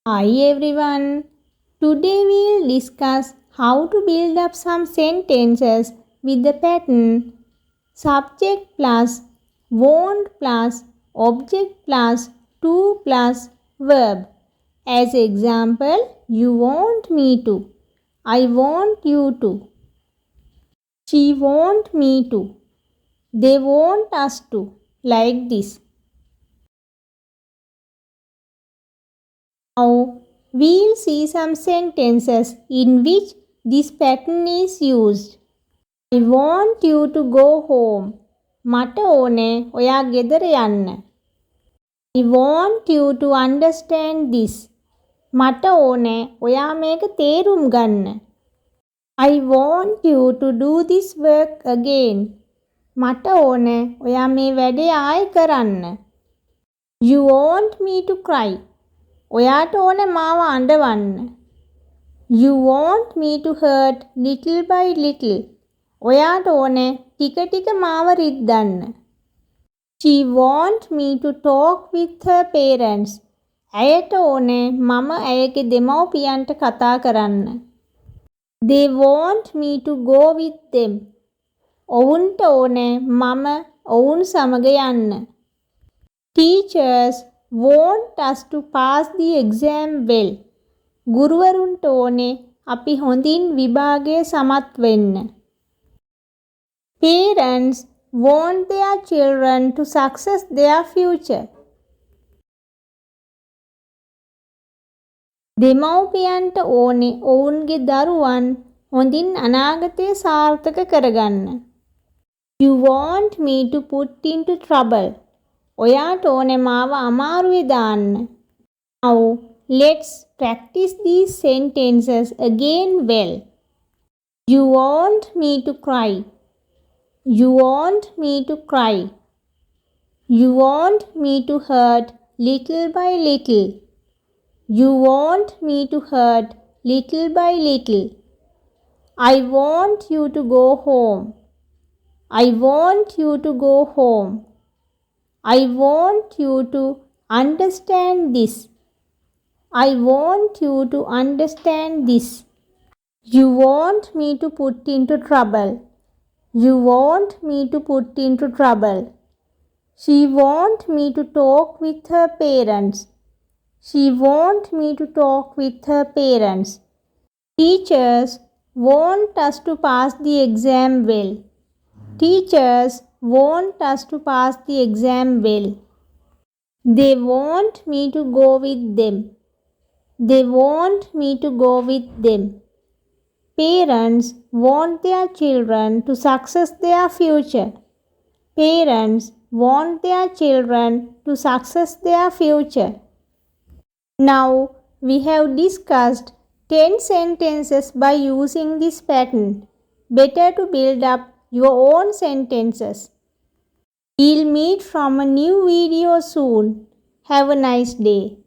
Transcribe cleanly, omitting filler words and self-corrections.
Hi everyone. Today we'll discuss how to build up some sentences with the pattern subject plus want plus object plus to plus verb. As example, you want me to. I want you to. She want me to. They want us to. Like this. Now, we'll see some sentences in which this pattern is used. I want you to go home. මට ඕනේ ඔයා ගෙදර යන්න. I want you to understand this. මට ඕනේ ඔයා මේක තේරුම් ගන්න. I want you to do this work again. මට ඕනේ ඔයා මේ වැඩේ ආයෙ කරන්න. You want me to cry. ඔයාට ඕනේ මාව අඬවන්න. You want me to hurt little by little. ඔයාට ඕනේ ටික ටික මාව රිද්දන්න. She want me to talk with her parents. ඇයට ඕනේ මම ඇයගේ දෙමව්පියන්ට කතා කරන්න. They want me to go with them. ඔවුන්ට ඕනේ මම ඔවුන් සමග යන්න. Teachers want us to pass the exam well. ගුරුවරුන්ට ඕනේ අපි හොඳින් විභාගය සමත් වෙන්න. Parents want their children to success their future. දෙමව්පියන්ට ඕනේ ඔවුන්ගේ දරුවන් හොඳින් අනාගතය සාර්ථක කරගන්න. You want me to put into trouble. ඔයාට ඕනේ මාව අමාරුවේ දාන්න. Now, let's practice these sentences again well. You want me to cry. You want me to cry. You want me to hurt little by little. You want me to hurt little by little. I want you to go home. I want you to go home. I want you to understand this. I want you to understand this. You want me to put into trouble. You want me to put into trouble. She want me to talk with her parents. She want me to talk with her parents. Teachers want us to pass the exam well. Teachers want us to pass the exam well. They want me to go with them. They want me to go with them. Parents want their children to success their future. Parents want their children to success their future. Now we have discussed 10 sentences by using this pattern. Better to build up your own sentences. We'll meet from a new video soon. Have a nice day.